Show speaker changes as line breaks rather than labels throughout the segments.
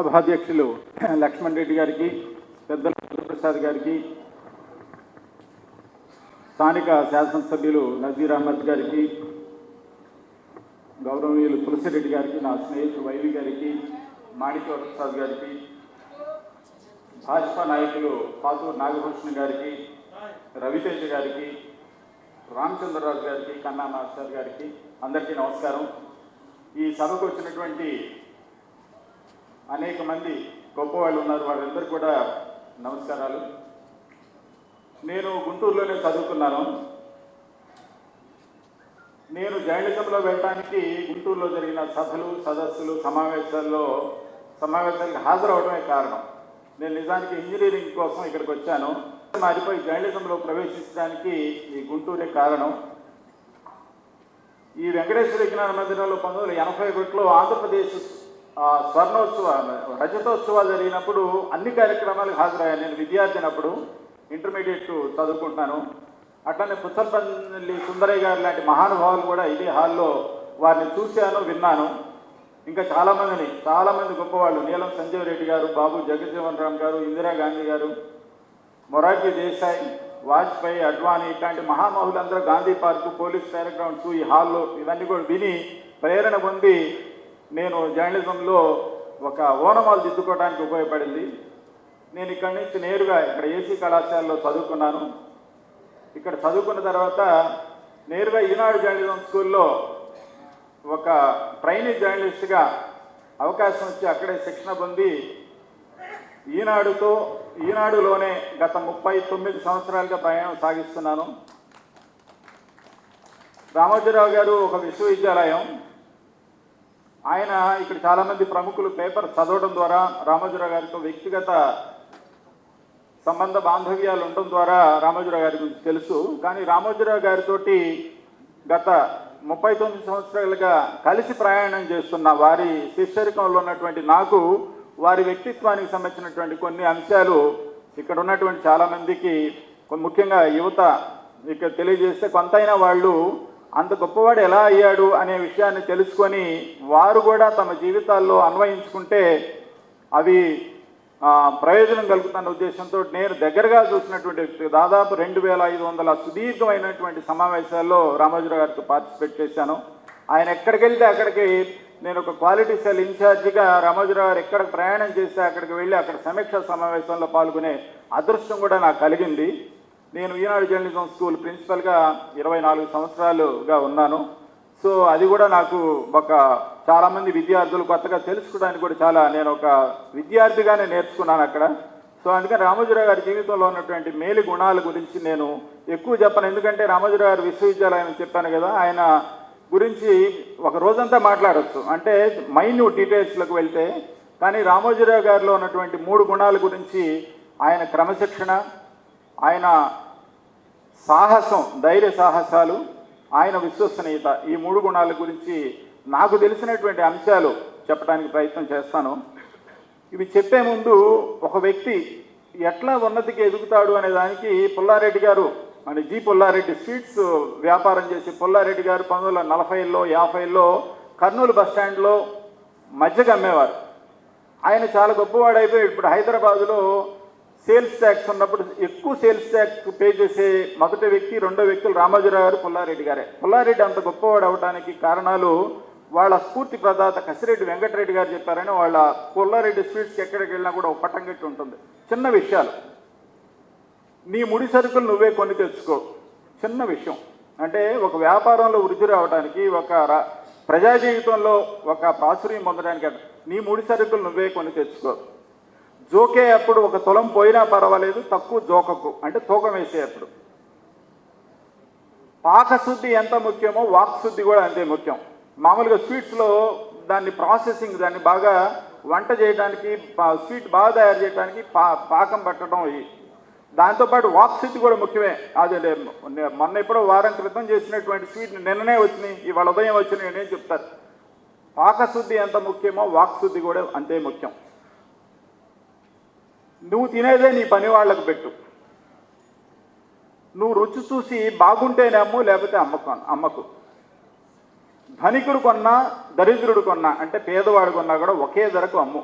సభాధ్యక్షులు లక్ష్మణ్ రెడ్డి గారికి, పెద్దల ప్రసాద్ గారికి, స్థానిక శాసనసభ్యులు నజీర్ అహ్మద్ గారికి, గౌరవనీయులు తులసిరెడ్డి గారికి, నా స్నేహితుడు వైవి గారికి, మాణిక్య ప్రసాద్ గారికి, భాజపా నాయకులు పాతూరు నాగభూషణ్ గారికి, రవితేజ గారికి, రామచంద్రరాజు గారికి, కన్నా మాస్టర్ గారికి అందరికీ నమస్కారం. ఈ సభకు వచ్చినటువంటి అనేక మంది గొప్పవాళ్ళు ఉన్నారు, వాళ్ళందరికీ కూడా నమస్కారాలు. నేను గుంటూరులోనే చదువుకున్నాను. నేను జర్నలిజంలో వెళ్ళడానికి గుంటూరులో జరిగిన సభలు, సదస్సులు, సమావేశాలకు హాజరవడమే కారణం. నేను నిజానికి ఇంజనీరింగ్ కోసం ఇక్కడికి వచ్చాను. మారిపోయి జర్నలిజంలో ప్రవేశించడానికి ఈ గుంటూరే కారణం. ఈ వెంకటేశ్వర విజ్ఞాన మందిరంలో 1981లో ఆంధ్రప్రదేశ్ రజతోత్సవాలు జరిగినప్పుడు అన్ని కార్యక్రమాలకు హాజరయ్యాను. నేను విద్యార్థినప్పుడు, ఇంటర్మీడియట్ చదువుకుంటున్నాను. అట్లనే పుచ్చలపల్లి సుందరయ్య గారు లాంటి మహానుభావులు కూడా ఇదే హాల్లో వారిని చూశాను, విన్నాను. ఇంకా చాలామంది గొప్పవాళ్ళు, నీలం సంజీవ్ రెడ్డి గారు, బాబు జగజ్జీవన్ రామ్ గారు, ఇందిరాగాంధీ గారు, మొరార్జీ దేశాయ్, వాజ్పేయి, అడ్వాణి ఇట్లాంటి మహామహులందరూ Gandhi park, police parade grounds, ఈ హాల్లో ఇవన్నీ కూడా విని ప్రేరణ పొంది నేను జర్నలిజంలో ఒక ఓనమాలు దిద్దుకోవడానికి ఉపయోగపడింది. నేను ఇక్కడి నుంచి నేరుగా ఇక్కడ ఏసీ కళాశాలలో చదువుకున్నాను. ఇక్కడ చదువుకున్న తర్వాత నేరుగా ఈనాడు జర్నలిజం స్కూల్లో ఒక ట్రైనీ జర్నలిస్ట్గా అవకాశం వచ్చి అక్కడే శిక్షణ పొంది ఈనాడులోనే గత 39 సంవత్సరాలుగా ప్రయాణం సాగిస్తున్నాను. రామోజీరావు గారు ఒక విశ్వవిద్యాలయం. ఆయన ఇక్కడ చాలామంది ప్రముఖులు పేపర్ చదవడం ద్వారా రామోజీరావు గారితో వ్యక్తిగత సంబంధ బాంధవ్యాలు ఉండడం ద్వారా రామోజీరావు గారి గురించి తెలుసు. కానీ రామోజీరావు గారితో గత 39 సంవత్సరాలుగా కలిసి ప్రయాణం చేస్తున్న వారి శిష్యరికంలో ఉన్నటువంటి నాకు వారి వ్యక్తిత్వానికి సంబంధించినటువంటి కొన్ని అంశాలు ఇక్కడ ఉన్నటువంటి చాలామందికి, ముఖ్యంగా యువత ఇక్కడ తెలియజేస్తే కొంతైనా వాళ్ళు అంత గొప్పవాడు ఎలా అయ్యాడు అనే విషయాన్ని తెలుసుకొని వారు కూడా తమ జీవితాల్లో అన్వయించుకుంటే అవి ప్రయోజనం కలుగుతున్న ఉద్దేశంతో నేను దగ్గరగా చూసినటువంటి దాదాపు 2500 సుదీర్ఘమైనటువంటి సమావేశాల్లో రామోజీరావు గారితో పార్టిసిపేట్ చేశాను. ఆయన ఎక్కడికి వెళ్తే అక్కడికి నేను ఒక క్వాలిటీ సెల్ ఇన్ఛార్జిగా రామోజీరావు గారు ఎక్కడ ప్రయాణం చేస్తే అక్కడికి వెళ్ళి అక్కడ సమీక్షా సమావేశంలో పాల్గొనే అదృష్టం కూడా నాకు కలిగింది. నేను ఈనాడు జర్నలిజం స్కూల్ ప్రిన్సిపల్గా 24 సంవత్సరాలుగా ఉన్నాను. సో అది కూడా నాకు చాలామంది విద్యార్థులు కొత్తగా తెలుసుకోవడానికి కూడా నేను ఒక విద్యార్థిగానే నేర్చుకున్నాను అక్కడ. సో అందుకని రామోజీరావు గారి జీవితంలో ఉన్నటువంటి మేలు గుణాల గురించి నేను ఎక్కువ చెప్పను. ఎందుకంటే రామోజీరావు గారి విశ్వవిద్యాలయం చెప్పాను కదా, ఆయన గురించి ఒక రోజంతా మాట్లాడవచ్చు, అంటే మైన్యూట్ డీటెయిల్స్లకు వెళ్తే. కానీ రామోజీరావు గారిలో ఉన్నటువంటి 3 గుణాల గురించి, ఆయన క్రమశిక్షణ, ఆయన సాహసం, ధైర్య సాహసాలు, ఆయన విశ్వసనీయత, ఈ 3 గుణాల గురించి నాకు తెలిసినటువంటి అంశాలు చెప్పడానికి ప్రయత్నం చేస్తాను. ఇవి చెప్పే ముందు ఒక వ్యక్తి ఎట్లా ఉన్నతికి ఎదుగుతాడు అనే దానికి పుల్లారెడ్డి గారు, అంటే జి పుల్లారెడ్డి, స్వీట్స్ వ్యాపారం చేసి పుల్లారెడ్డి గారు 1940లో 50లో కర్నూలు బస్టాండ్లో మజ్జిగ అమ్మేవారు. ఆయన చాలా గొప్పవాడైపోయి ఇప్పుడు హైదరాబాదులో సేల్స్ ట్యాక్స్ ఉన్నప్పుడు ఎక్కువ సేల్స్ ట్యాక్స్ పే చేసే మొదటి వ్యక్తి, రెండో వ్యక్తులు రామోజీరావు గారు, పుల్లారెడ్డి గారే. పుల్లారెడ్డి అంత గొప్పవాడు అవడానికి కారణాలు వాళ్ళ స్ఫూర్తి ప్రదాత కసిరెడ్డి వెంకటరెడ్డి గారు చెప్పారని. వాళ్ళ పుల్లారెడ్డి స్వీట్స్కి ఎక్కడికి వెళ్ళినా కూడా ఒక పట్టం కట్టి ఉంటుంది. చిన్న విషయాలు, నీ ముడి సరుకులు నువ్వే కొని తెచ్చుకో, చిన్న విషయం. అంటే ఒక వ్యాపారంలో వృద్ధి రావడానికి, ఒక ప్రజా జీవితంలో ఒక ప్రాచుర్యం పొందడానికి నీ ముడి సరుకులు నువ్వే కొని తెచ్చుకో. జోకే అప్పుడు 1 తులం పోయినా పర్వాలేదు, తక్కువ జోకకు, అంటే తూకం వేసేటప్పుడు. పాకశుద్ధి ఎంత ముఖ్యమో వాక్శుద్ధి కూడా అంతే ముఖ్యం. మామూలుగా స్వీట్స్లో దాన్ని ప్రాసెసింగ్, దాన్ని బాగా వంట చేయడానికి, స్వీట్ బాగా తయారు చేయడానికి పాకం పట్టడం, దాంతోపాటు వాక్శుద్ధి కూడా ముఖ్యమే. అది మొన్న ఎప్పుడో వారం క్రితం చేసినటువంటి స్వీట్ నిన్ననే వచ్చినాయి, ఇవాళ ఉదయం వచ్చినాయి అని చెప్తారు. పాకశుద్ధి ఎంత ముఖ్యమో వాక్శుద్ధి కూడా అంతే ముఖ్యం. నువ్వు తినేదే నీ పని వాళ్ళకు పెట్టు. నువ్వు రుచి చూసి బాగుంటేనే అమ్ము, లేకపోతే అమ్మకు. ధనికుడు కొన్నా, దరిద్రుడు కొన్నా, అంటే పేదవాడు కొన్నా కూడా ఒకే ధరకు అమ్ము.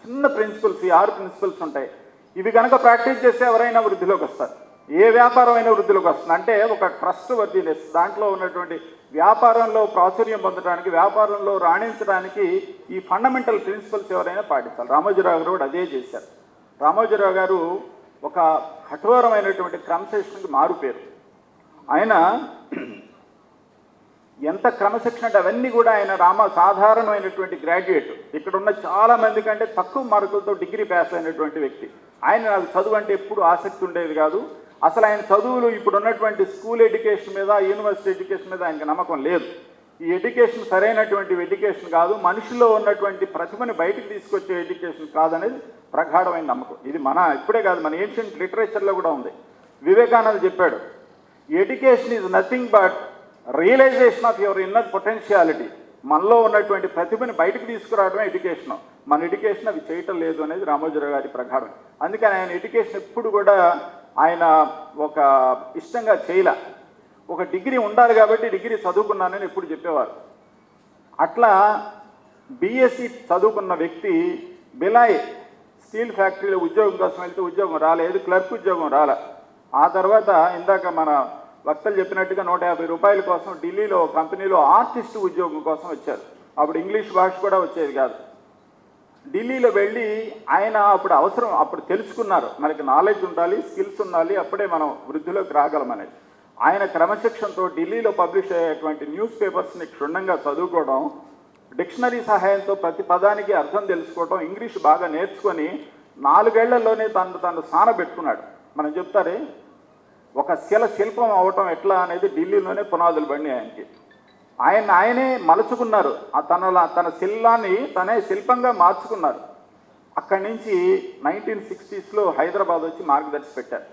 చిన్న ప్రిన్సిపల్స్, ఈ 6 ప్రిన్సిపల్స్ ఉంటాయి. ఇవి కనుక ప్రాక్టీస్ చేస్తే ఎవరైనా వృద్ధిలోకి వస్తారు. ఏ వ్యాపారం అయినా వృద్ధిలోకి వస్తుంది. అంటే ఒక ట్రస్ట్ వర్దినెస్, దాంట్లో ఉన్నటువంటి వ్యాపారంలో ప్రాచుర్యం పొందడానికి, వ్యాపారంలో రాణించడానికి ఈ ఫండమెంటల్ ప్రిన్సిపల్స్ ఎవరైనా పాటించాలి. రామోజీరావు గారు కూడా అదే చేశారు. రామోజీరావు గారు ఒక కఠోరమైనటువంటి క్రమశిక్షణకి మారుపేరు. ఆయన ఎంత క్రమశిక్షణ అంటే అవన్నీ కూడా ఆయన సాధారణమైనటువంటి గ్రాడ్యుయేట్. ఇక్కడ ఉన్న చాలా మంది కంటే తక్కువ మార్కులతో డిగ్రీ పాస్ అయినటువంటి వ్యక్తి. నాకు చదువు అంటే ఎప్పుడు ఆసక్తి ఉండేది కాదు. అసలు ఆయన చదువులు ఇప్పుడు ఉన్నటువంటి స్కూల్ ఎడ్యుకేషన్ మీద, యూనివర్సిటీ ఎడ్యుకేషన్ మీద ఆయనకు నమ్మకం లేదు. ఈ ఎడ్యుకేషన్ సరైనటువంటి ఎడ్యుకేషన్ కాదు, మనిషిలో ఉన్నటువంటి ప్రతిభని బయటికి తీసుకొచ్చే ఎడ్యుకేషన్ కాదనేది ప్రగాఢమైన నమ్మకం. ఇది ఇప్పుడే కాదు, మన ఏన్షియంట్ లిటరేచర్లో కూడా ఉంది. వివేకానంద చెప్పాడు, education is nothing but realisation of your inner potentiality. మనలో ఉన్నటువంటి ప్రతిభని బయటకు తీసుకురావడమే ఎడ్యుకేషన్. మన ఎడ్యుకేషన్ అవి చేయటం లేదు అనేది రామోజీరావు గారి ప్రగాఢం. అందుకని ఆయన ఎడ్యుకేషన్ ఎప్పుడు కూడా ఆయన ఒక ఇష్టంగా చేయలే. ఒక డిగ్రీ ఉండాలి కాబట్టి డిగ్రీ చదువుకున్నానని ఎప్పుడు చెప్పేవారు. అట్లా బీఎస్సీ చదువుకున్న వ్యక్తి బిలాయ్ స్టీల్ ఫ్యాక్టరీలో ఉద్యోగం కోసం వెళ్తే ఉద్యోగం రాలేదు, క్లర్క్ ఉద్యోగం రాలే. ఆ తర్వాత ఇందాక మన వక్తలు చెప్పినట్టుగా 150 రూపాయల కోసం ఢిల్లీలో కంపెనీలో ఆర్టిస్ట్ ఉద్యోగం కోసం వచ్చారు. అప్పుడు ఇంగ్లీష్ భాష కూడా వచ్చేది కాదు. ఢిల్లీలో వెళ్ళి ఆయన అప్పుడు తెలుసుకున్నారు, మనకి నాలెడ్జ్ ఉండాలి, స్కిల్స్ ఉండాలి, అప్పుడే మనం వృద్ధిలోకి రాగలమనేది. ఆయన క్రమశిక్షణతో ఢిల్లీలో పబ్లిష్ అయ్యేటువంటి న్యూస్ పేపర్స్ని క్షుణ్ణంగా చదువుకోవడం, డిక్షనరీ సహాయంతో ప్రతి పదానికి అర్థం తెలుసుకోవడం, ఇంగ్లీష్ బాగా నేర్చుకొని 4 ఏళ్లలోనే తను సానబెట్టుకున్నాడు. మనం చెప్తారే, ఒక శిల్పం అవటం ఎట్లా అనేది ఢిల్లీలోనే పునాదులు పడినాయి ఆయనకి. ఆయనే మలుచుకున్నారు. తన శిల్లాన్ని తనే శిల్పంగా మార్చుకున్నారు. అక్కడి నుంచి 1960s హైదరాబాద్ వచ్చి మార్గదర్శి పెట్టారు.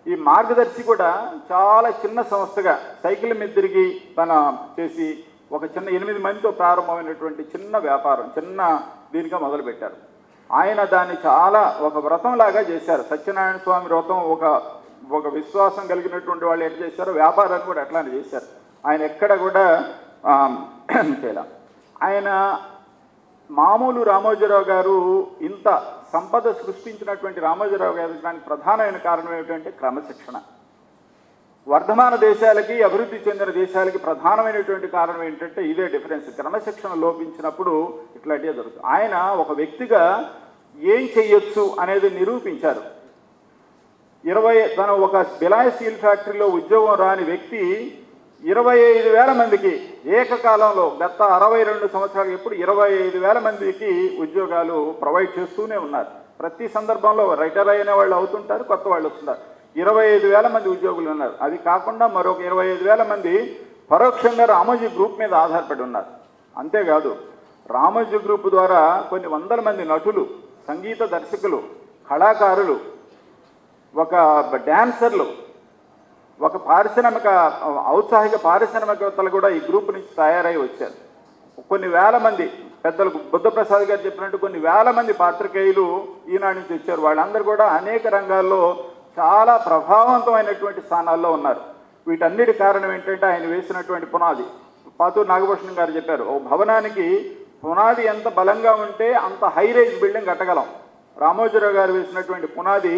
ఈ మార్గదర్శి కూడా చాలా చిన్న సంస్థగా సైకిల్ మీద తిరిగి చేసి ఒక చిన్న 8 మందితో ప్రారంభమైనటువంటి చిన్న వ్యాపారం, చిన్న దీనిగా మొదలుపెట్టారు. ఆయన దాన్ని చాలా ఒక వ్రతంలాగా చేశారు. సత్యనారాయణ స్వామి వ్రతం ఒక విశ్వాసం కలిగినటువంటి వాళ్ళు ఎట్లా చేశారో వ్యాపారాన్ని కూడా అట్లానే చేశారు. ఆయన ఎక్కడ కూడా చేయలే. ఆయన మామూలు రామోజీరావు గారు ఇంత సంపద సృష్టించినటువంటి రామోజీరావు గారు దానికి ప్రధానమైన కారణం ఏమిటంటే క్రమశిక్షణ. వర్ధమాన దేశాలకి, అభివృద్ధి చెందిన దేశాలకి ప్రధానమైనటువంటి కారణం ఏంటంటే ఇదే డిఫరెన్స్. క్రమశిక్షణ లోపించినప్పుడు ఇట్లాంటివే జరుగుతుంది. ఆయన ఒక వ్యక్తిగా ఏం చెయ్యొచ్చు అనేది నిరూపించారు. తను ఒక బిలాయ్ స్టీల్ ఫ్యాక్టరీలో ఉద్యోగం రాని వ్యక్తి 25,000 మందికి ఏకకాలంలో గత 62 సంవత్సరాలు ఎప్పుడు 25,000 మందికి ఉద్యోగాలు ప్రొవైడ్ చేస్తూనే ఉన్నారు. ప్రతి సందర్భంలో రిటైర్ అయిన వాళ్ళు అవుతుంటారు, కొత్త వాళ్ళు వస్తున్నారు. 25,000 మంది ఉద్యోగులు ఉన్నారు. అది కాకుండా మరొక 25,000 మంది పరోక్షంగా రామోజీ గ్రూప్ మీద ఆధారపడి ఉన్నారు. అంతేకాదు, రామోజీ గ్రూప్ ద్వారా కొన్ని 100 మంది నటులు, సంగీత దర్శకులు, కళాకారులు, ఒక డాన్సర్లు, ఒక ఔత్సాహిక పారిశ్రామికవేత్తలు కూడా ఈ గ్రూప్ నుంచి తయారై వచ్చారు. కొన్ని వేల మంది పెద్దలకు బుద్ధప్రసాద్ గారు చెప్పినట్టు కొన్ని వేల మంది పాత్రికేయులు ఈనాడు నుంచి వచ్చారు. వాళ్ళందరూ కూడా అనేక రంగాల్లో చాలా ప్రభావవంతమైనటువంటి స్థానాల్లో ఉన్నారు. వీటన్నిటి కారణం ఏంటంటే ఆయన వేసినటువంటి పునాది. పాతూరు నాగభూషణం గారు చెప్పారు, ఓ భవనానికి పునాది ఎంత బలంగా ఉంటే అంత హైరైజ్ బిల్డింగ్ కట్టగలం. రామోజీరావు గారు వేసినటువంటి పునాది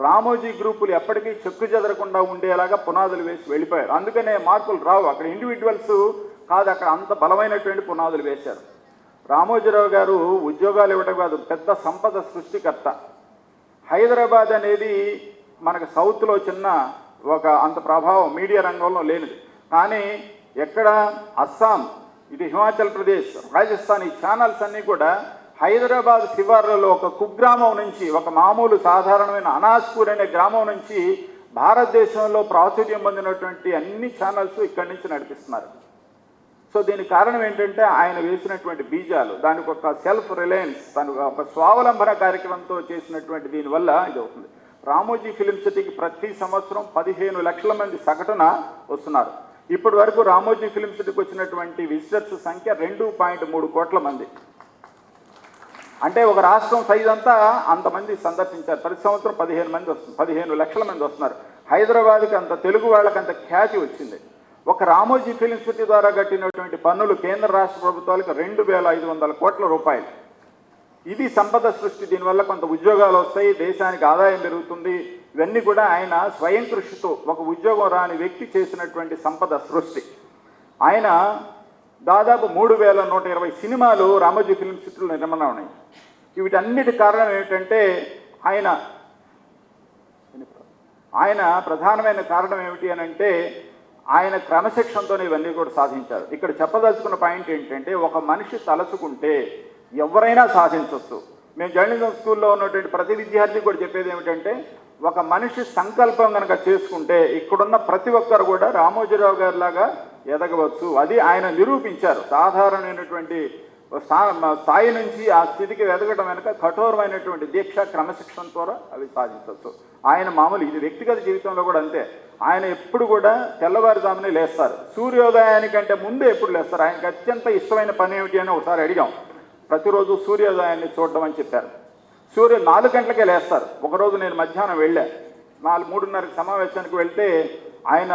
రామోజీ గ్రూపులు ఎప్పటికీ చెక్కు చెదరకుండా ఉండేలాగా పునాదులు వేసి వెళ్ళిపోయారు. అందుకనే మార్పులు రావు. అక్కడ ఇండివిజువల్స్ కాదు, అక్కడ అంత బలమైనటువంటి పునాదులు వేశారు. రామోజీరావు గారు ఉద్యోగాలు ఇవ్వడం కాదు, పెద్ద సంపద సృష్టికర్త. హైదరాబాద్ అనేది మనకు సౌత్లో చిన్న అంత ప్రభావం మీడియా రంగంలో లేనిది. కానీ ఎక్కడ అస్సాం, ఇటు హిమాచల్ ప్రదేశ్, రాజస్థాన్, ఈ ఛానల్స్ అన్నీ కూడా హైదరాబాద్ శివార్లలో ఒక కుగ్రామం నుంచి, ఒక మామూలు సాధారణమైన అనాస్పూర్ అనే గ్రామం నుంచి భారతదేశంలో ప్రాచుర్యం పొందినటువంటి అన్ని ఛానల్స్ ఇక్కడి నుంచి నడిపిస్తున్నారు. సో దీనికి కారణం ఏంటంటే ఆయన వేసినటువంటి బీజాలు, దానికి ఒక సెల్ఫ్ రిలయన్స్, దానికి ఒక స్వావలంబన కార్యక్రమంతో చేసినటువంటి దీనివల్ల ఇది అవుతుంది. రామోజీ ఫిలిం సిటీకి ప్రతి సంవత్సరం 15 లక్షల మంది సగటున వస్తున్నారు. ఇప్పటి వరకు రామోజీ ఫిలిం సిటీకి వచ్చినటువంటి విజిటర్స్ సంఖ్య 2.3 కోట్ల మంది. అంటే ఒక రాష్ట్రం సైజ్ అంతా అంతమంది సందర్శించారు. ప్రతి సంవత్సరం 15 లక్షల మంది వస్తున్నారు. హైదరాబాద్కి అంత, తెలుగు వాళ్ళకి అంత ఖ్యాతి వచ్చింది. ఒక రామోజీ ఫిలిం సిటీ ద్వారా కట్టినటువంటి పన్నులు కేంద్ర రాష్ట్ర ప్రభుత్వాలకు 2,500 కోట్ల రూపాయలు. ఇది సంపద సృష్టి. దీనివల్ల కొంత ఉద్యోగాలు వస్తాయి, దేశానికి ఆదాయం పెరుగుతుంది. ఇవన్నీ కూడా ఆయన స్వయం కృషితో ఒక ఉద్యోగం రాని వ్యక్తి చేసినటువంటి సంపద సృష్టి. ఆయన దాదాపు 3120 సినిమాలు రామోజీ ఫిల్మ్ సిటీలో నిర్మాణం ఉన్నాయి. వీటన్నిటి కారణం ఏమిటంటే ఆయన ప్రధానమైన కారణం ఏమిటి అని అంటే ఆయన క్రమశిక్షణతోనే ఇవన్నీ కూడా సాధించారు. ఇక్కడ చెప్పదలుచుకున్న పాయింట్ ఏంటంటే ఒక మనిషి తలచుకుంటే ఎవరైనా సాధించవచ్చు. మేము జర్నలిజం స్కూల్లో ఉన్నటువంటి ప్రతి విద్యార్థి కూడా చెప్పేది ఏమిటంటే ఒక మనిషి సంకల్పం కనుక చేసుకుంటే ఇక్కడున్న ప్రతి ఒక్కరు కూడా రామోజీరావు గారి లాగా ఎదగవచ్చు. అది ఆయన నిరూపించారు. సాధారణమైనటువంటి స్థాయి నుంచి ఆ స్థితికి ఎదగడం వెనుక కఠోరమైనటువంటి దీక్ష క్రమశిక్షణ ద్వారా అవి సాధించవచ్చు. ఆయన మామూలు ఇది వ్యక్తిగత జీవితంలో కూడా అంతే. ఆయన ఎప్పుడు కూడా తెల్లవారుజామునే లేస్తారు. సూర్యోదయానికంటే ముందే ఎప్పుడు లేస్తారు. ఆయనకు అత్యంత ఇష్టమైన పని ఏమిటి అని ఒకసారి అడిగాం. ప్రతిరోజు సూర్యోదయాన్ని చూడడం అని చెప్పారు. 4 గంటలకే లేస్తారు. ఒకరోజు నేను మధ్యాహ్నం వెళ్ళా, 3:30కి సమావేశానికి వెళ్తే ఆయన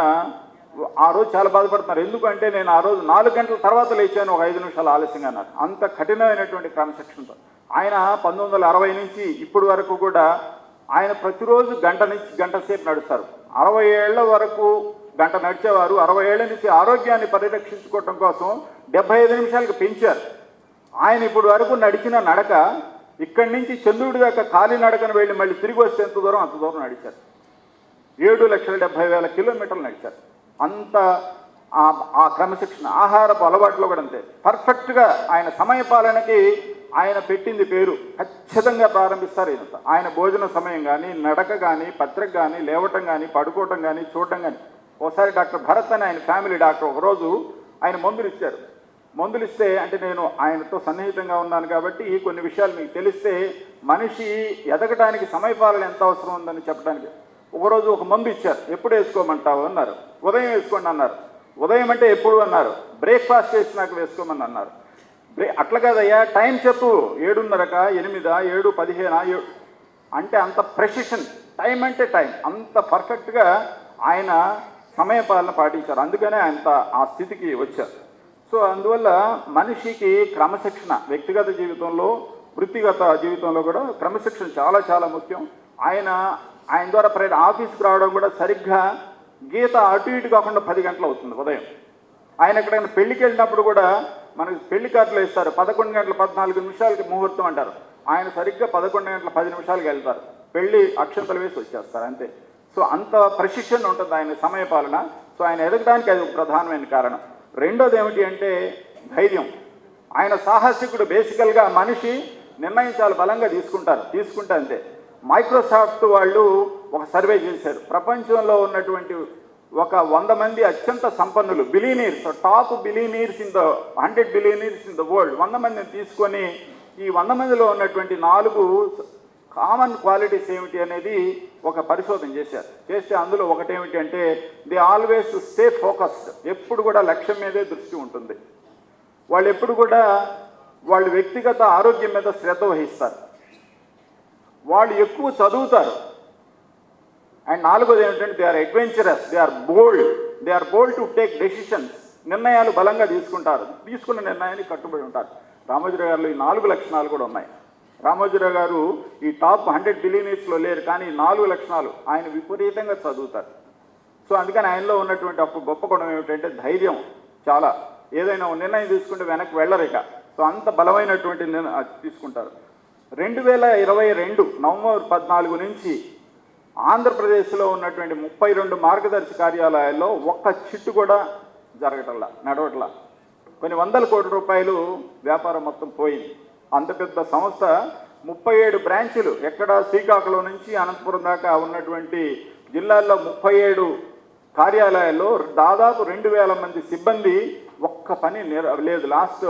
ఆ రోజు చాలా బాధపడుతున్నారు. ఎందుకంటే నేను ఆ రోజు 4 గంటల తర్వాత లేచాను, ఒక 5 నిమిషాలు ఆలస్యంగా అన్నారు. అంత కఠినమైనటువంటి క్రమశిక్షణతో ఆయన 1960 నుంచి ఇప్పటి వరకు కూడా ఆయన ప్రతిరోజు గంట సేపు నడుస్తారు. 60 ఏళ్ల వరకు గంట నడిచేవారు. 60 ఏళ్ల నుంచి ఆరోగ్యాన్ని పరిరక్షించుకోవడం కోసం 75 నిమిషాలకు పెంచారు. ఆయన ఇప్పుడు వరకు నడిచిన నడక ఇక్కడి నుంచి చంద్రుడి దాకా ఖాళీ నడకను వెళ్ళి మళ్ళీ తిరిగి వస్తే ఎంత దూరం అంత దూరం నడిచారు. 7,70,000 కిలోమీటర్లు నడిచారు. అంత ఆ క్రమశిక్షణ. ఆహారపు అలవాట్లో కూడా అంతే పర్ఫెక్ట్గా. ఆయన సమయపాలనకి ఆయన పెట్టింది పేరు. ఖచ్చితంగా ప్రారంభిస్తారు. ఆయన భోజన సమయం కానీ, నడక కానీ, పత్రిక కానీ, లేవటం కానీ, పడుకోవటం కానీ, చూడటం కానీ. ఒకసారి డాక్టర్ భరత్ అని ఆయన ఫ్యామిలీ డాక్టర్ ఒకరోజు ఆయన మందులు ఇచ్చారు. మందులు ఇస్తే అంటే నేను ఆయనతో సన్నిహితంగా ఉన్నాను కాబట్టి కొన్ని విషయాలు మీకు తెలిస్తే మనిషి ఎదగడానికి సమయపాలన ఎంత అవసరం ఉందని చెప్పడానికి ఒకరోజు ఒక మందు ఇచ్చారు. ఎప్పుడు వేసుకోమంటావు అన్నారు. ఉదయం వేసుకోండి అన్నారు. ఉదయం అంటే ఎప్పుడు అన్నారు. బ్రేక్ఫాస్ట్ చేసినాక వేసుకోమని అన్నారు. అట్లా కాదయ్యా, టైం చెప్పు. 7:30, 8, 7:15 అంటే అంత ప్రెసిషన్. టైం అంటే టైం. అంత పర్ఫెక్ట్గా ఆయన సమయపాలన పాటించారు. అందుకనే ఆయన ఆ స్థితికి వచ్చారు. సో అందువల్ల మనిషికి క్రమశిక్షణ వ్యక్తిగత జీవితంలో, వృత్తిగత జీవితంలో కూడా క్రమశిక్షణ చాలా చాలా ముఖ్యం. ఆయన ద్వారా ఆఫీస్కి రావడం కూడా సరిగ్గా గీత అటు ఇటు కాకుండా 10 గంటలు అవుతుంది ఉదయం. ఆయన ఎక్కడైనా పెళ్లికి వెళ్ళినప్పుడు కూడా మనకి పెళ్లి కార్డులు ఇస్తారు. 11:14 ముహూర్తం అంటారు. ఆయన సరిగ్గా 11:10 వెళ్తారు. పెళ్లి అక్షంతలు వేసి వచ్చేస్తారు అంతే. సో అంత ప్రెసిషన్ ఉంటుంది ఆయన సమయపాలన. సో ఆయన ఎదగడానికి అది ప్రధానమైన కారణం. రెండోది ఏమిటి అంటే ధైర్యం. ఆయన సాహసికుడు. బేసికల్గా మనిషి నిర్ణయం చాలా బలంగా తీసుకుంటే అంతే. మైక్రోసాఫ్ట్ వాళ్ళు ఒక సర్వే చేశారు. ప్రపంచంలో ఉన్నటువంటి ఒక 100 మంది అత్యంత సంపన్నులు, billionaires, top billionaires in the 100 billionaires in the world 100 మందిని తీసుకొని ఈ 100 మందిలో ఉన్నటువంటి 4 కామన్ క్వాలిటీస్ ఏమిటి అనేది ఒక పరిశోధన చేస్తే అందులో ఒకటి ఏమిటి అంటే దే ఆల్వేస్ స్టే ఫోకస్డ్. ఎప్పుడు కూడా లక్ష్యం మీదే దృష్టి ఉంటుంది. వాళ్ళు ఎప్పుడు కూడా వాళ్ళు వ్యక్తిగత ఆరోగ్యం మీద శ్రద్ధ వహిస్తారు. వాళ్ళు ఎక్కువ చదువుతారు. అండ్ 4వది ఏమిటంటే they are adventurous, they are bold to take decisions. నిర్ణయాలు బలంగా తీసుకుంటారు. తీసుకున్న నిర్ణయానికి కట్టుబడి ఉంటారు. రామోజీరావు గారిలో ఈ 4 లక్షణాలు కూడా ఉన్నాయి. రామోజీరావు గారు ఈ టాప్ 100 బిలియనీర్స్లో లేరు, కానీ 4 లక్షణాలు. ఆయన విపరీతంగా చదువుతారు. సో అందుకని ఆయనలో ఉన్నటువంటి గొప్ప గుణం ఏమిటంటే ధైర్యం. చాలా ఏదైనా నిర్ణయం తీసుకుంటే వెనక్కి వెళ్ళరు ఇక. సో అంత బలమైనటువంటి తీసుకుంటారు. 2022 నవంబర్ 14 నుంచి ఆంధ్రప్రదేశ్లో ఉన్నటువంటి 32 మార్గదర్శి కార్యాలయాల్లో ఒక్క చిట్టు కూడా నడవట్లా. కొన్ని 100 కోట్ల రూపాయలు వ్యాపారం మొత్తం పోయింది. అంత పెద్ద సంస్థ 37 బ్రాంచులు. ఎక్కడ శ్రీకాకుళం నుంచి అనంతపురం దాకా ఉన్నటువంటి జిల్లాల్లో 37 కార్యాలయాల్లో దాదాపు 2,000 మంది సిబ్బంది ఒక్క పని లేదు. లాస్ట్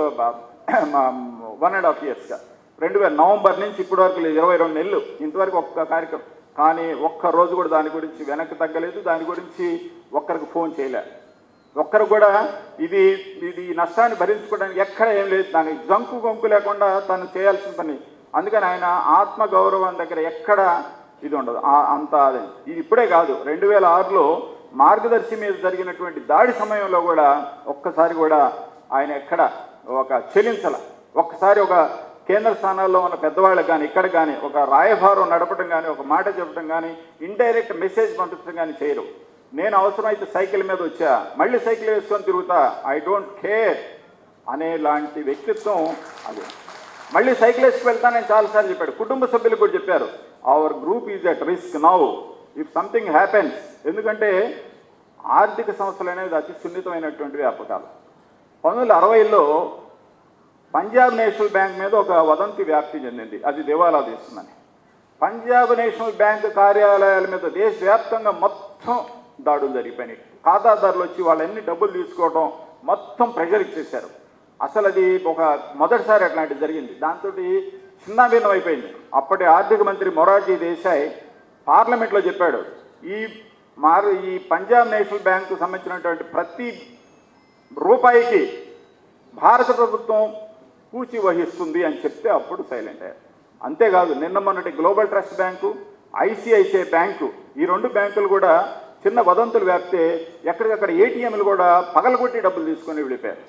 1.5 yearsగా 2000 నవంబర్ నుంచి ఇప్పటి వరకు లేదు. 22 నెలలు ఇంతవరకు ఒక్క కార్యక్రమం. కానీ ఒక్క రోజు కూడా దాని గురించి వెనక్కి తగ్గలేదు. దాని గురించి ఒక్కరికి ఫోన్ చేయలేదు. ఒక్కరు కూడా ఇది నష్టాన్ని భరించుకోవడానికి ఎక్కడ ఏం లేదు. దానికి జంకు లేకుండా తను చేయాల్సిన పని. అందుకని ఆయన ఆత్మగౌరవం దగ్గర ఎక్కడ ఇది ఉండదు. అంత అదే. ఇది ఇప్పుడే కాదు, 2006లో మార్గదర్శి మీద జరిగినటువంటి దాడి సమయంలో కూడా ఒక్కసారి కూడా ఆయన ఎక్కడ ఒక చెలించల. ఒక్కసారి ఒక కేంద్ర స్థానాల్లో ఉన్న పెద్దవాళ్ళకి కానీ ఇక్కడ కానీ ఒక రాయభారం నడపడం కానీ ఒక మాట చెప్పడం కానీ ఇండైరెక్ట్ మెసేజ్ పంపించడం కానీ చేయరు. నేను అవసరమైతే సైకిల్ మీద వచ్చా, మళ్ళీ సైకిల్ వేసుకొని తిరుగుతా, ఐ డోంట్ కేర్ అనేలాంటి వ్యక్తిత్వం అది. మళ్ళీ సైకిల్ వేసుకు వెళ్తానని చాలాసార్లు చెప్పాడు. కుటుంబ సభ్యులు కూడా చెప్పారు, our group is at risk now if something happens. ఎందుకంటే ఆర్థిక సంస్థలు అనేది అతి సున్నితమైనటువంటి వ్యాపకాలు. 1960లో పంజాబ్ నేషనల్ బ్యాంక్ మీద ఒక వదంతి వ్యాప్తి చెందింది, అది దివాలా తీస్తుందని. పంజాబ్ నేషనల్ బ్యాంక్ కార్యాలయాల మీద దేశవ్యాప్తంగా మొత్తం దాడులు జరిగిపోయినాయి. ఖాతాదారులు వచ్చి వాళ్ళన్ని డబ్బులు తీసుకోవడం మొత్తం ప్రెషర్ ఇచ్చేశారు. అసలు అది ఒక మొదటిసారి అట్లాంటిది జరిగింది. దాంతో చిన్నాభిన్నం అయిపోయింది. అప్పటి ఆర్థిక మంత్రి మొరార్జీ దేశాయ్ పార్లమెంట్లో చెప్పాడు, ఈ పంజాబ్ నేషనల్ బ్యాంకు సంబంధించినటువంటి ప్రతి రూపాయికి భారత ప్రభుత్వం పూచి వహిస్తుంది అని చెప్తే అప్పుడు సైలెంట్ అయ్యారు. అంతేకాదు, నిన్న మొన్నటి global trust bank, ICICI bank, ఈ 2 బ్యాంకులు కూడా చిన్న వదంతులు వ్యాప్తే ఎక్కడికక్కడ ఏటీఎంలు కూడా పగలగొట్టి డబ్బులు తీసుకొని వెళ్ళిపోయారు.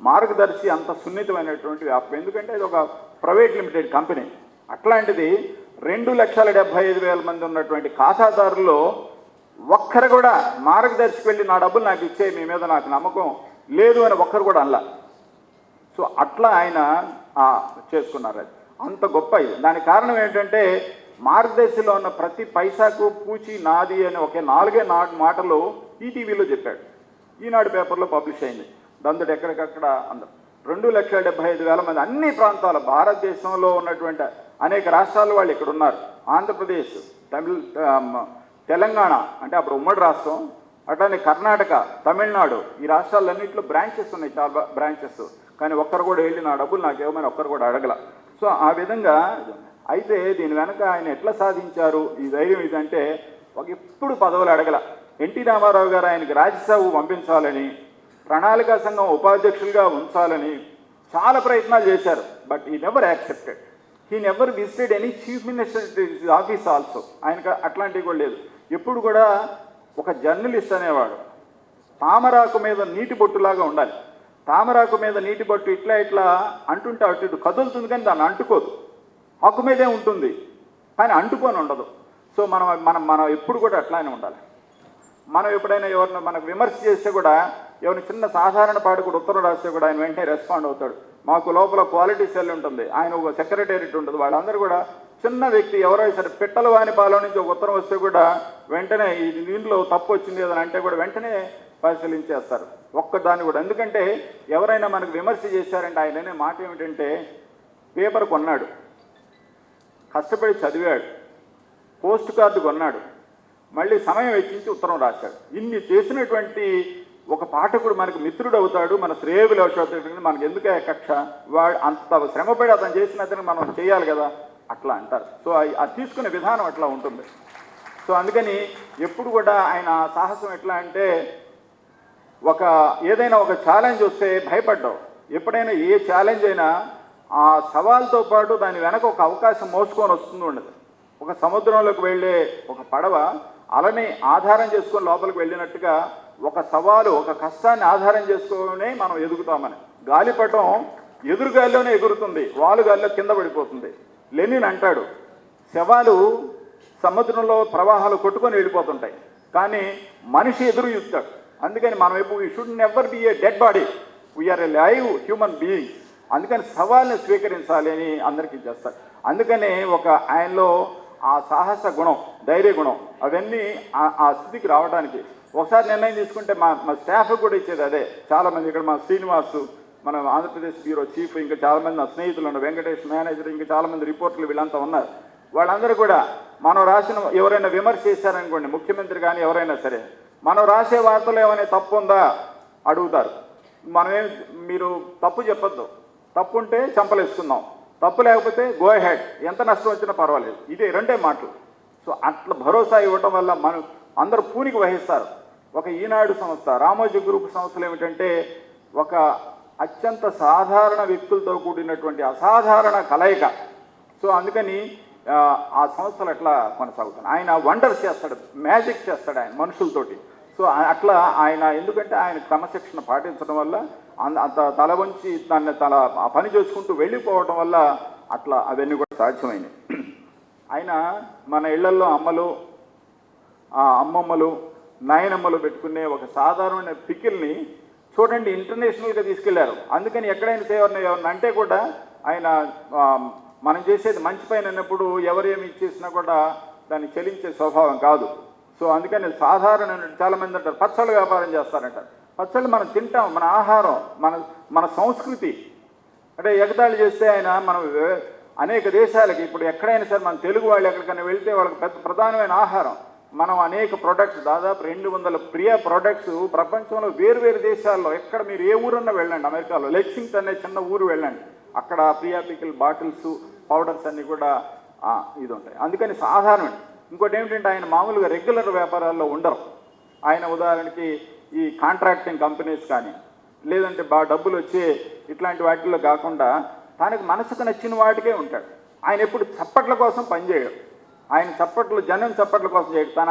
మార్గదర్శి అంత సున్నితమైనటువంటి వ్యాపారం, ఎందుకంటే ఇది ఒక ప్రైవేట్ లిమిటెడ్ కంపెనీ. అట్లాంటిది 2,75,000 మంది ఉన్నటువంటి ఖాతాదారుల్లో ఒక్కరు కూడా మార్గదర్శికి వెళ్ళి నా డబ్బులు నాకు ఇచ్చే, మీ మీద నాకు నమ్మకం లేదు అని ఒక్కరు కూడా అనలా. సో అట్లా ఆయన చేసుకున్నారు. అది అంత గొప్ప ఇది. దానికి కారణం ఏంటంటే మార్గదర్శిలో ఉన్న ప్రతి పైసాకు పూచి నాది అని ఒకే 4 మాటలు ఈటీవీలో చెప్పాడు. ఈనాడు పేపర్లో పబ్లిష్ అయింది. దాంతో ఎక్కడికక్కడ అందరు 2,75,000 మంది అన్ని ప్రాంతాల భారతదేశంలో ఉన్నటువంటి అనేక రాష్ట్రాల వాళ్ళు ఇక్కడ ఉన్నారు. ఆంధ్రప్రదేశ్, తెలంగాణ అంటే అప్పుడు ఉమ్మడి రాష్ట్రం, అట్లానే కర్ణాటక, తమిళనాడు, ఈ రాష్ట్రాలన్నింటిలో బ్రాంచెస్ ఉన్నాయి, చాలా బ్రాంచెస్. కానీ ఒక్కరు కూడా వెళ్ళి నా డబ్బులు నాకు ఇవ్వమని ఒక్కరు కూడా అడగల. సో ఆ విధంగా అయితే దీని వెనక ఆయన ఎట్లా సాధించారు ఈ ధైర్యం ఇదంటే, ఎప్పుడు పదవులు అడగల. ఎన్టీ రామారావు గారు ఆయనకి రాజ్యసభ పంపించాలని, ప్రణాళికా సంఘం ఉపాధ్యక్షులుగా ఉంచాలని చాలా ప్రయత్నాలు చేశారు. బట్ ఈ never accepted. He never visited any chief minister office also. ఆయనకు అట్లాంటివి కూడా లేదు. ఎప్పుడు కూడా ఒక జర్నలిస్ట్ అనేవాడు తామరాకు మీద నీటి బొట్టులాగా ఉండాలి. తామరాకు మీద నీటి బొట్టు ఇట్లా ఇట్లా అంటుంటే అటు ఇటు కదులుతుంది, కానీ దాన్ని అంటుకోదు. ఆకు మీదే ఉంటుంది కానీ అంటుకొని ఉండదు. సో మనం ఎప్పుడు కూడా అట్లానే ఉండాలి. మనం ఎప్పుడైనా ఎవరిని మనకు విమర్శ చేస్తే కూడా, ఎవరిని చిన్న సాధారణ పాఠకుడు ఉత్తరం రాస్తే కూడా ఆయన వెంటనే రెస్పాండ్ అవుతాడు. మాకు లోపల క్వాలిటీ సెల్ ఉంటుంది, ఆయన ఒక సెక్రటేరియట్ ఉంటుంది, వాళ్ళందరూ కూడా చిన్న వ్యక్తి ఎవరైనా సరే పిట్టల వాని పాలన నుంచి ఒక ఉత్తరం వస్తే కూడా వెంటనే దీంట్లో తప్పు వచ్చింది ఏదని అంటే కూడా వెంటనే పరిశీలించేస్తారు ఒక్కదాన్ని కూడా. ఎందుకంటే ఎవరైనా మనకు విమర్శ చేశారంటే ఆయన అనే మాట ఏమిటంటే, పేపర్ కొన్నాడు, కష్టపడి చదివాడు, పోస్ట్ కార్డు కొన్నాడు, మళ్ళీ సమయం వెచ్చించి ఉత్తరం రాశాడు. ఇన్ని చేసినటువంటి ఒక పాఠకుడు మనకు మిత్రుడు అవుతాడు, మన శ్రేయోభిలాషి. మనకు ఎందుకే కక్ష, వాడు అంత శ్రమపడి అతను చేసిన అతను మనం చేయాలి కదా, అట్లా అంటారు. సో అది తీసుకునే విధానం అట్లా ఉంటుంది. సో అందుకని ఎప్పుడు కూడా ఆయన సాహసం ఎట్లా అంటే, ఏదైనా ఒక ఛాలెంజ్ వస్తే భయపడ్డావు. ఎప్పుడైనా ఏ ఛాలెంజ్ అయినా ఆ సవాల్తో పాటు దాని వెనక ఒక అవకాశం మోసుకొని వస్తుంది ఉండదు. ఒక సముద్రంలోకి వెళ్ళే ఒక పడవ అలని ఆధారం చేసుకొని లోపలికి వెళ్ళినట్టుగా ఒక సవాలు, ఒక కష్టాన్ని ఆధారం చేసుకునే మనం ఎదుగుతామని. గాలిపటం ఎదురుగాలిలోనే ఎగురుతుంది, వాలుగాలిలో కింద పడిపోతుంది. లెనిన్ అంటాడు, శవాలు సముద్రంలో ప్రవాహాలు కొట్టుకొని వెళ్ళిపోతుంటాయి, కానీ మనిషి ఎదురు చూస్తాడు. అందుకని మనం ఎప్పుడు we should never be a dead body, we are a live human being. అందుకని సవాల్ని స్వీకరించాలి అని అందరికీ చేస్తారు. అందుకని ఆయనలో ఆ సాహస గుణం, ధైర్య గుణం, అవన్నీ ఆ స్థితికి రావడానికి ఒకసారి నిర్ణయం తీసుకుంటే మా స్టాఫ్ కూడా ఇచ్చేది అదే. చాలామంది ఇక్కడ మా శ్రీనివాసు, మన ఆంధ్రప్రదేశ్ బ్యూరో చీఫ్, ఇంకా చాలామంది నా స్నేహితులు ఉన్నారు, వెంకటేష్ మేనేజర్, ఇంకా చాలామంది రిపోర్టర్లు, వీళ్ళంతా ఉన్నారు. వాళ్ళందరూ కూడా మనం రాసిన ఎవరైనా విమర్శ చేశారనుకోండి, ముఖ్యమంత్రి కానీ ఎవరైనా సరే, మనం రాసే వార్తలు ఏమైనా తప్పు ఉందా అడుగుతారు. మీరు తప్పు చెప్పొద్దు, తప్పు ఉంటే చంపలేసుకుందాం, తప్పు లేకపోతే గో హెడ్, ఎంత నష్టం వచ్చినా పర్వాలేదు, ఇదే 2 మాటలు. సో అట్లా భరోసా ఇవ్వటం వల్ల మనం అందరూ పూనికి వహిస్తారు. ఒక ఈనాడు సంస్థ, రామోజీ గ్రూప్ సంస్థలు ఏమిటంటే ఒక అత్యంత సాధారణ వ్యక్తులతో కూడినటువంటి అసాధారణ కలయిక. సో అందుకని ఆ సంస్థలు అట్లా కొనసాగుతాయి. ఆయన వండర్స్ చేస్తాడు, మ్యాజిక్ చేస్తాడు ఆయన మనుషులతోటి. సో అట్లా ఆయన, ఎందుకంటే ఆయన క్రమశిక్షణ పాటించడం వల్ల, అంత తల వంచి దాన్ని ఆ పని చేసుకుంటూ వెళ్ళిపోవడం వల్ల అట్లా అవన్నీ కూడా సాధ్యమైనవి. ఆయన మన ఇళ్లల్లో అమ్మలు, అమ్మమ్మలు, నాయనమ్మలు పెట్టుకునే ఒక సాధారణమైన పికిల్ని చూడండి ఇంటర్నేషనల్గా తీసుకెళ్లారు. అందుకని ఎక్కడైనా ఎవరిని అంటే కూడా ఆయన మనం చేసేది మంచి పైన అన్నప్పుడు ఎవరేమి ఇచ్చేసినా కూడా దాన్ని చెల్లించే స్వభావం కాదు. సో అందుకని సాధారణ చాలామంది అంటారు పచ్చళ్ళ వ్యాపారం చేస్తారంటారు. పచ్చళ్ళు మనం తింటాం, మన ఆహారం, మన సంస్కృతి. అంటే ఎగతాళి చేస్తే ఆయన మనం అనేక దేశాలకి ఇప్పుడు ఎక్కడైనా సరే మన తెలుగు వాళ్ళు ఎక్కడికైనా వెళ్తే వాళ్ళకి పెద్ద ప్రధానమైన ఆహారం. మనం అనేక ప్రోడక్ట్స్ దాదాపు 200 ప్రియ ప్రోడక్ట్స్ ప్రపంచంలో వేరు దేశాల్లో ఎక్కడ మీరు ఏ ఊరన్నా వెళ్ళండి, అమెరికాలో లెక్సింగ్టన్ అనే చిన్న ఊరు వెళ్ళండి, అక్కడ ప్రియా పికిల్ బాటిల్స్, పౌడర్స్ అన్నీ కూడా ఇది ఉంటాయి. అందుకని సాధారణం. ఇంకోటి ఏమిటంటే ఆయన మామూలుగా రెగ్యులర్ వ్యాపారాల్లో ఉండరు. ఆయన ఉదాహరణకి ఈ కాంట్రాక్టింగ్ కంపెనీస్ కానీ లేదంటే బాగా డబ్బులు వచ్చే ఇట్లాంటి వాటిల్లో కాకుండా తనకు మనసుకు నచ్చిన వాటికే ఉంటాడు. ఆయన ఎప్పుడు చప్పట్ల కోసం పనిచేయడు. ఆయన జనం చప్పట్ల కోసం చేయడు. తన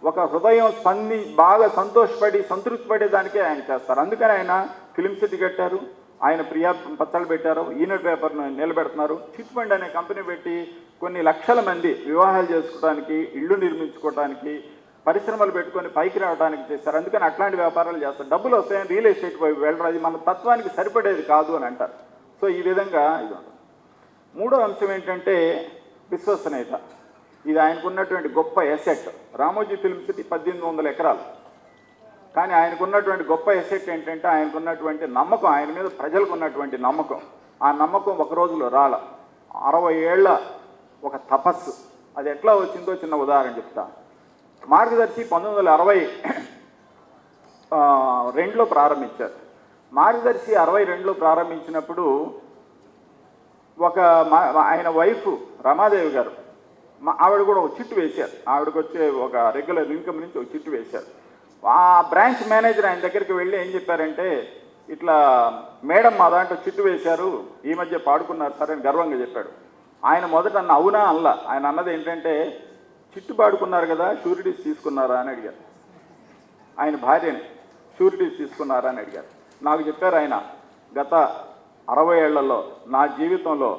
ఒక హృదయం బాగా సంతోషపడి సంతృప్తి పడేదానికే ఆయన చేస్తారు. అందుకని ఆయన ఫిలిం సిటీ కట్టారు, ఆయన ప్రియా పచ్చళ్ళు పెట్టారు, ఈనాడు పేపర్ను నిలబెడుతున్నారు, చిట్ ఫండ్ అనే కంపెనీ పెట్టి కొన్ని లక్షల మంది వివాహాలు చేసుకోవడానికి, ఇళ్ళు నిర్మించుకోవడానికి, పరిశ్రమలు పెట్టుకొని పైకి రావడానికి చేస్తారు. అందుకని అట్లాంటి వ్యాపారాలు చేస్తారు. డబ్బులు వస్తాయని రియల్ ఎస్టేట్ వైపు వెళ్ళరు, అది మన తత్వానికి సరిపడేది కాదు అని అంటారు. సో ఈ విధంగా ఇది ఉంటుంది. మూడో అంశం ఏంటంటే విశ్వసనీయత. ఇది ఆయనకున్నటువంటి గొప్ప ఎసెట్. రామోజీ ఫిల్మ్ సిటీ 1800 ఎకరాలు. కానీ ఆయనకున్నటువంటి గొప్ప ఎసెట్ ఏంటంటే ఆయనకున్నటువంటి నమ్మకం, ఆయన మీద ప్రజలకు ఉన్నటువంటి నమ్మకం. ఆ నమ్మకం ఒక రోజులో రాల. 60 ఏళ్ల ఒక తపస్సు. అది ఎట్లా వచ్చిందో చిన్న ఉదాహరణ చెప్తా. మార్గదర్శి 1962లో ప్రారంభించారు. మార్గదర్శి 62లో ప్రారంభించినప్పుడు ఆయన వైఫ్ రమాదేవి గారు, ఆవిడ కూడా ఒక చిట్టు వేశారు. ఆవిడకి వచ్చే ఒక రెగ్యులర్ ఇన్కమ్ నుంచి ఒక చిట్టు వేశారు. ఆ బ్రాంచ్ మేనేజర్ ఆయన దగ్గరికి వెళ్ళి ఏం చెప్పారంటే, ఇట్లా మేడం మా దాంట్లో చిట్టు వేశారు, ఈ మధ్య పాడుకున్నారు సార్ అని గర్వంగా చెప్పాడు. ఆయన మొదట అవునా అల్లా. ఆయన అన్నది ఏంటంటే, చిట్టు పాడుకున్నారు కదా, షూరిటీస్ తీసుకున్నారా అని అడిగారు. ఆయన భార్యని షూరిటీస్ తీసుకున్నారా అని అడిగారు. నాకు చెప్పారు ఆయన, గత 60 ఏళ్లలో నా జీవితంలో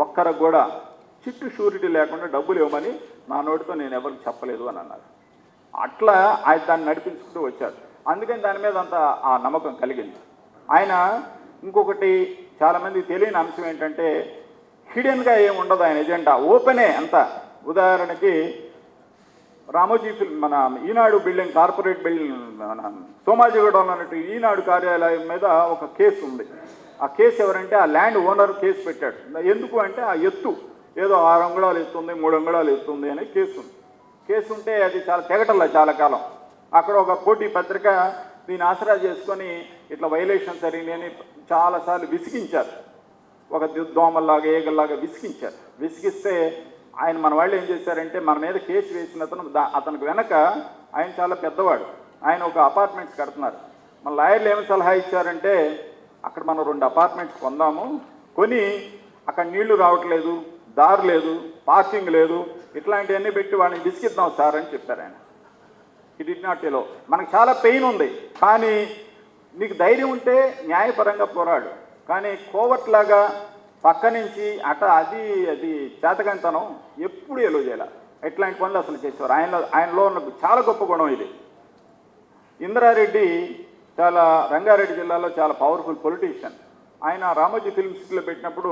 ఒక్కరికి కూడా చిట్టు షూరిటీ లేకుండా డబ్బులు ఇవ్వమని నా నోటితో నేను ఎవరికి చెప్పలేదు అని అన్నారు. అట్లా ఆయన దాన్ని నడిపించుకుంటూ వచ్చారు. అందుకని దాని మీద అంత ఆ నమ్మకం కలిగింది. ఆయన ఇంకొకటి చాలామంది తెలియని అంశం ఏంటంటే, హిడెన్గా ఏమి ఉండదు ఆయన ఎజెండా, ఓపెనే అంత. ఉదాహరణకి రామోజీ మన ఈనాడు బిల్డింగ్, కార్పొరేట్ బిల్డింగ్, మన సోమాజిగూడలో ఉన్నట్టు ఈనాడు కార్యాలయం మీద ఒక కేసు ఉంది. ఆ కేసు ఎవరంటే ఆ ల్యాండ్ ఓనర్ కేసు పెట్టాడు. ఎందుకు అంటే ఆ ఎత్తు ఏదో 6 అంగుళాలు ఎత్తుంది, 3 అంగుళాలు ఎత్తుంది అనే కేసు ఉంది. కేసు ఉంటే అది చాలా తెగటల్లా చాలా కాలం. అక్కడ ఒక పోటీ పత్రిక దీన్ని ఆసరా చేసుకొని ఇట్లా వైలేషన్ జరిగినాయని చాలాసార్లు విసిగించారు. ఒక దోమల్లాగా ఏగల్లాగా విసిగించారు. విసిగిస్తే ఆయన మన వాళ్ళు ఏం చేశారంటే, మన మీద కేసు వేసిన అతనికి వెనక ఆయన చాలా పెద్దవాడు, ఆయన ఒక అపార్ట్మెంట్స్ కడుతున్నారు. మన లాయర్లు ఏమి సలహా ఇచ్చారంటే, అక్కడ మనం 2 అపార్ట్మెంట్స్ కొందాము, కొని అక్కడ నీళ్లు రావట్లేదు, దారి లేదు, పార్కింగ్ లేదు, ఇట్లాంటివన్నీ పెట్టి వాళ్ళని విసిగిద్దాం సార్ అని చెప్పారు ఆయన. ఇట్ ఇట్ నాట్ ఎలో. మనకు చాలా పెయిన్ ఉంది, కానీ నీకు ధైర్యం ఉంటే న్యాయపరంగా పోరాడు. కానీ కోవట్లాగా పక్క నుంచి అది చేతకంతనం ఎప్పుడు ఎలో చేయాలి. ఇట్లాంటి పనులు అసలు చేసేవారు. ఆయనలో ఉన్న చాలా గొప్ప గుణం ఇది. ఇంద్రారెడ్డి రంగారెడ్డి జిల్లాలో చాలా పవర్ఫుల్ పొలిటీషియన్. ఆయన రామోజీ ఫిల్మ్ సిటీలో పెట్టినప్పుడు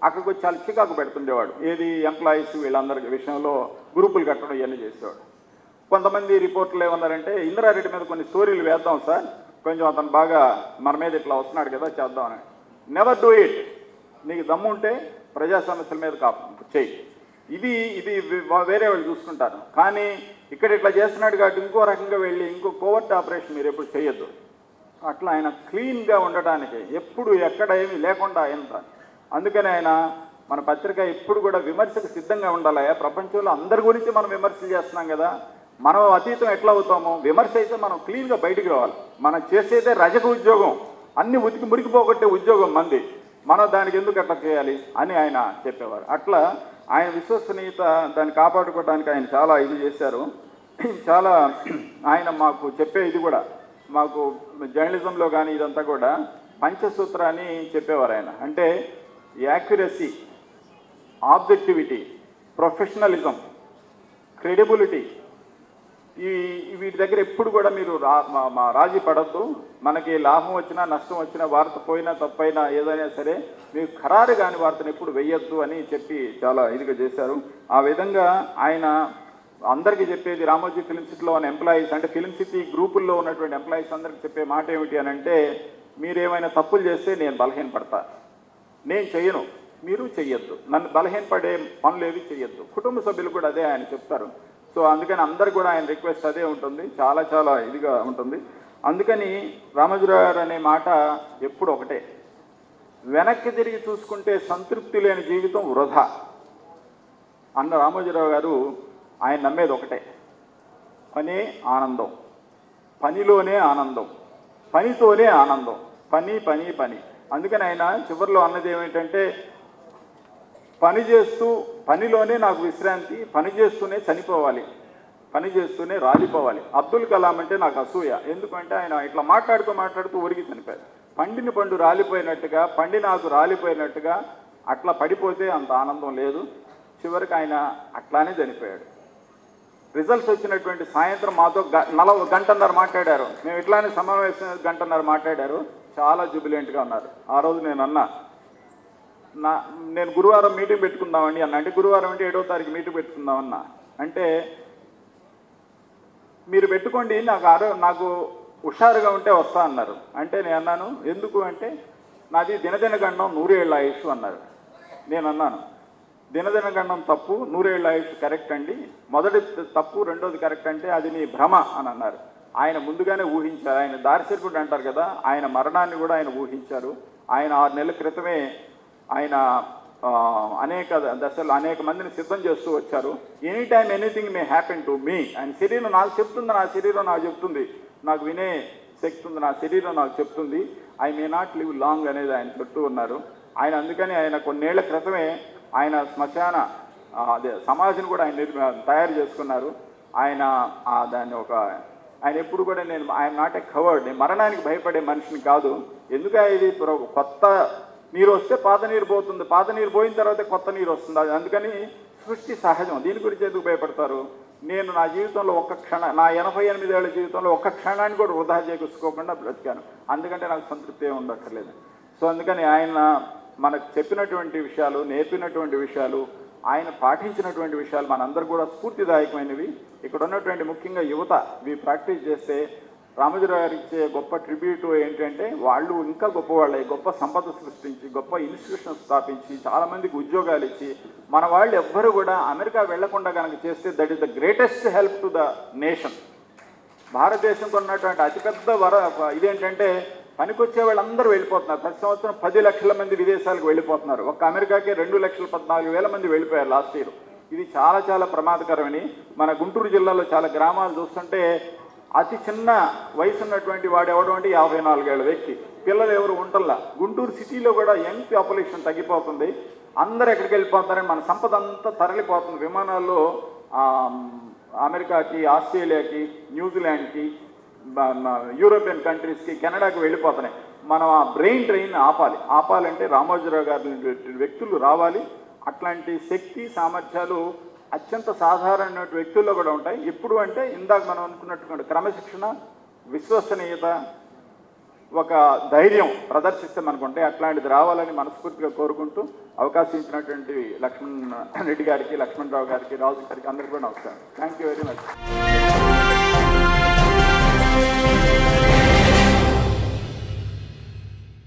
అక్కడికి వచ్చి చాలా చికాకు పెడుతుండేవాడు. ఏది ఎంప్లాయీస్ వీళ్ళందరి విషయంలో గ్రూపులు కట్టడం ఇవన్నీ చేసేవాడు. కొంతమంది రిపోర్టర్లు ఏమన్నారంటే, ఇంద్రారెడ్డి మీద కొన్ని స్టోరీలు వేద్దాం సార్, కొంచెం అతను బాగా మన మీద ఇట్లా వస్తున్నాడు కదా చేద్దామని. Never do it. నీకు దమ్ము ఉంటే ప్రజా సమస్యల మీద చెయ్యి. ఇది వేరే వాళ్ళు చూసుకుంటారు. కానీ ఇక్కడ ఇట్లా చేస్తున్నాడు కాబట్టి ఇంకో రకంగా వెళ్ళి ఇంకో కోవర్ట్ ఆపరేషన్ మీరు ఎప్పుడు చేయొద్దు. అట్లా ఆయన క్లీన్గా ఉండడానికి ఎప్పుడు ఎక్కడ ఏమీ లేకుండా ఎంత. అందుకని ఆయన మన పత్రిక ఎప్పుడు కూడా విమర్శకు సిద్ధంగా ఉండాలి. ప్రపంచంలో అందరి గురించి మనం విమర్శలు చేస్తున్నాం కదా, మనం అతీతం ఎట్లా అవుతామో, విమర్శ అయితే మనం క్లీన్గా బయటికి రావాలి. మనం చేసేదే రజక ఉద్యోగం, అన్ని మురికిపోగొట్టే ఉద్యోగం మంది, మనం దానికి ఎందుకు అట్లా చేయాలి అని ఆయన చెప్పేవారు. అట్లా ఆయన విశ్వసనీయత దాన్ని కాపాడుకోవడానికి ఆయన చాలా ఇది చేశారు. చాలా ఆయన మాకు చెప్పే ఇది కూడా, మాకు జర్నలిజంలో కానీ ఇదంతా కూడా పంచసూత్రాన్ని చెప్పేవారు ఆయన. అంటే యాక్యురసీ, ఆబ్జెక్టివిటీ, ప్రొఫెషనలిజం, క్రెడిబిలిటీ, వీటి దగ్గర ఎప్పుడు కూడా మీరు రాజీ పడద్దు. మనకి లాభం వచ్చినా నష్టం వచ్చినా, వార్త పోయినా తప్పైనా ఏదైనా సరే మీరు ఖరారు కాని వార్తను ఎప్పుడు వెయ్యొద్దు అని చెప్పి చాలా ఇదిగా చేశారు. ఆ విధంగా ఆయన అందరికీ చెప్పేది, రామోజీ ఫిల్మ్ సిటీలో ఉన్న ఎంప్లాయీస్, అంటే ఫిల్మ్ సిటీ గ్రూపుల్లో ఉన్నటువంటి ఎంప్లాయీస్ అందరికి చెప్పే మాట ఏమిటి అని అంటే, మీరేమైనా తప్పులు చేస్తే నేను బలహీనపడతా, నేను చెయ్యను, మీరు చెయ్యొద్దు, నన్ను బలహీనపడే పనులు ఏవి చెయ్యొద్దు. కుటుంబ సభ్యులు కూడా అదే ఆయన చెప్తారు. సో అందుకని అందరు కూడా ఆయన రిక్వెస్ట్ అదే ఉంటుంది, చాలా చాలా ఇదిగా ఉంటుంది. అందుకని రామోజీరావు గారు అనే మాట ఎప్పుడు ఒకటే, వెనక్కి తిరిగి చూసుకుంటే సంతృప్తి లేని జీవితం వృధా అన్న రామోజీరావు గారు ఆయన నమ్మేది ఒకటే, పనే ఆనందం, పనిలోనే ఆనందం, పనితోనే ఆనందం, పని పని పని. అందుకని ఆయన చివరిలో అన్నది ఏమిటంటే, పని చేస్తూ పనిలోనే నాకు విశ్రాంతి, పని చేస్తూనే చనిపోవాలి, పని చేస్తూనే రాలిపోవాలి. అబ్దుల్ కలాం అంటే నాకు అసూయ, ఎందుకంటే ఆయన ఇట్లా మాట్లాడుతూ ఒరిగి చనిపోయారు. పండిన పండు రాలిపోయినట్టుగా, పండిన ఆకు రాలిపోయినట్టుగా అట్లా పడిపోతే అంత ఆనందం లేదు. చివరికి ఆయన అట్లానే చనిపోయాడు. రిజల్ట్స్ వచ్చినటువంటి సాయంత్రం మాతో గంటన్నర మాట్లాడారు. మేము ఇట్లానే సమావేశం గంటన్నర మాట్లాడారు. చాలా జుబిలెంట్గా ఉన్నారు. ఆ రోజు నేను గురువారం మీటింగ్ పెట్టుకుందామండి అన్న. అంటే గురువారం అంటే 7వ తారీఖు మీటింగ్ పెట్టుకుందామన్నా. అంటే మీరు పెట్టుకోండి, నాకు హుషారుగా ఉంటే వస్తా అన్నారు. అంటే నేను అన్నాను, ఎందుకు అంటే నాది దినదిన గండం 100 ఏళ్ళ ఆయుష్ అన్నారు. నేను అన్నాను, దినదిన గండం తప్పు, 100 ఏళ్ళ ఆయుష్ కరెక్ట్ అండి, మొదటి తప్పు, రెండోది కరెక్ట్ అంటే అది నీ భ్రమ అని అన్నారు. ఆయన ముందుగానే ఊహించారు. ఆయన దార్శనికుడు అంటారు కదా, ఆయన మరణాన్ని కూడా ఆయన ఊహించారు. ఆయన 6 నెలల క్రితమే ఆయన అనేక దశలు అనేక మందిని సిద్ధం చేస్తూ వచ్చారు. Any time anything may happen to me. ఆయన శరీరం నాకు చెప్తుంది, నా శరీరం నాకు చెప్తుంది, నాకు వినే శక్తి ఉంది, నా శరీరం నాకు చెప్తుంది, I may not live long అనేది ఆయన చెప్తూ ఉన్నారు. ఆయన అందుకని ఆయన కొన్నేళ్ల క్రితమే ఆయన శ్మశాన అదే సమాధిని కూడా ఆయన తయారు చేసుకున్నారు. ఆయన దాన్ని ఆయన ఎప్పుడు కూడా ఆయన నాట్ ఏ కవర్డ్, నేను మరణానికి భయపడే మనిషిని కాదు. ఎందుకంటే ఇది కొత్త నీరు వస్తే పాత నీరు పోతుంది, పాత నీరు పోయిన తర్వాత కొత్త నీరు వస్తుంది. అందుకని సృష్టి సహజం, దీని గురించి ఎందుకు భయపడతారు. నేను నా జీవితంలో నా 88 ఏళ్ల జీవితంలో ఒక్క క్షణాన్ని కూడా వృధా చేకూర్చుకోకుండా బ్రతికాను. అందుకంటే నాకు సంతృప్తి ఏమి ఉండక్కర్లేదు. సో అందుకని ఆయన మనకు చెప్పినటువంటి విషయాలు, నేర్పినటువంటి విషయాలు, ఆయన పాటించినటువంటి విషయాలు మనందరూ కూడా స్ఫూర్తిదాయకమైనవి. ఇక్కడ ఉన్నటువంటి ముఖ్యంగా యువత ప్రాక్టీస్ చేస్తే రామోజీరావు గారు ఇచ్చే గొప్ప ట్రిబ్యూట్ ఏంటంటే, వాళ్ళు ఇంకా గొప్పవాళ్ళే, గొప్ప సంపద సృష్టించి, గొప్ప ఇన్స్టిట్యూషన్ స్థాపించి, చాలామందికి ఉద్యోగాలు ఇచ్చి, మన వాళ్ళు ఎవ్వరు కూడా అమెరికా వెళ్లకుండా కనుక చేస్తే that is the greatest help to the nation. భారతదేశంతో ఉన్నటువంటి అతిపెద్ద ఇదేంటంటే, పనికొచ్చే వాళ్ళందరూ వెళ్ళిపోతున్నారు. ప్రతి సంవత్సరం 10 లక్షల మంది విదేశాలకు వెళ్ళిపోతున్నారు. ఒక్క అమెరికాకే 2,14,000 మంది వెళ్ళిపోయారు లాస్ట్ ఇయర్. ఇది చాలా చాలా ప్రమాదకరమని మన గుంటూరు జిల్లాలో చాలా గ్రామాలు చూస్తుంటే, అతి చిన్న వయసు ఉన్నటువంటి వాడు ఎవడు అంటే 54 ఏళ్ల వ్యక్తి, పిల్లలు ఎవరు ఉంటల్లా. గుంటూరు సిటీలో కూడా యంగ్ పాపులేషన్ తగ్గిపోతుంది. అందరు ఎక్కడికి వెళ్ళిపోతారని మన సంపద అంతా తరలిపోతుంది. విమానాల్లో అమెరికాకి, ఆస్ట్రేలియాకి, న్యూజిలాండ్కి, యూరోపియన్ కంట్రీస్కి, కెనడాకి వెళ్ళిపోతున్నాయి. మనం ఆ బ్రెయిన్ డ్రైన్ ఆపాలంటే రామోజీరావు గారి వ్యక్తులు రావాలి. అట్లాంటి శక్తి సామర్థ్యాలు అత్యంత సాధారణ వ్యక్తుల్లో కూడా ఉంటాయి. ఎప్పుడు అంటే ఇందాక మనం అనుకున్నట్టుగా క్రమశిక్షణ, విశ్వసనీయత, ఒక ధైర్యం ప్రదర్శిస్తే మనకుంటే అట్లాంటిది రావాలని మనస్ఫూర్తిగా కోరుకుంటూ అవకాశం ఇచ్చినటువంటి లక్ష్మణ్ రెడ్డి గారికి, లక్ష్మణరావు గారికి, రాజు గారికి అందరికీ కూడా నమస్కారం. Thank you very much.